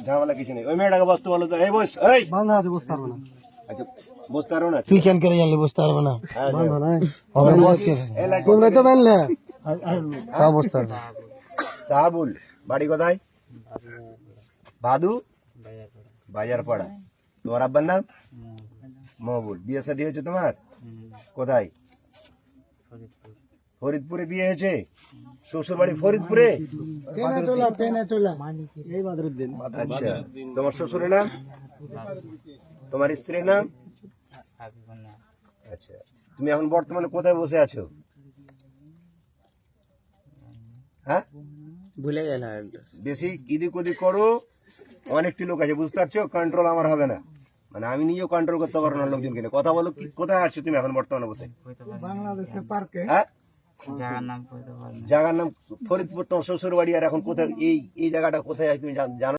ঝামেলা কিছু নেই। ওই মেয়েটাকে বসতে বলো তো। এই বস, এই বান্ধা আছে, বসতে পারবো না। আচ্ছা, বসতে পারো না? তুই কেন করে জানলি বসতে পারবে না? হ্যাঁ, বান্ধা নাই। হবে না আজকে। এই লাইট তোমরা তো বানলে। তাও বসতে পারবে না। সাহাবুল, বাড়ি কোথায়? ভাদু বাজারপাড়া। তোমার আব্বার নাম? মহবুল। বিয়ে শাদী হয়েছে তোমার? কোথায়? ফরিদপুরে বিয়ে হয়েছে? শ্বশুর বাড়ি ফরিদপুরে? এই বাদরুদ্দিন। আচ্ছা, তোমার শ্বশুরের নাম? তোমার স্ত্রীর নাম? আচ্ছা, তুমি এখন বর্তমানে কোথায় বসে আছো? হ্যাঁ, ভুলে গেল। বেশি ইদিক ওদিক করো, অনেকটি লোক আছে, বুঝতে পারছো? কন্ট্রোল আমার হবে না, মানে আমি নিজেও কন্ট্রোল করতে পারবো না লোকজনকে নিয়ে। কথা বলো, কোথায় আছো তুমি এখন বর্তমানে বসে? বাংলাদেশের পার্কে। হ্যাঁ, জায়গার নাম ফরিদপুর। তোমার শ্বশুর বাড়ি, আর এখন কোথায় এই জায়গাটা কোথায় আছে তুমি জানো?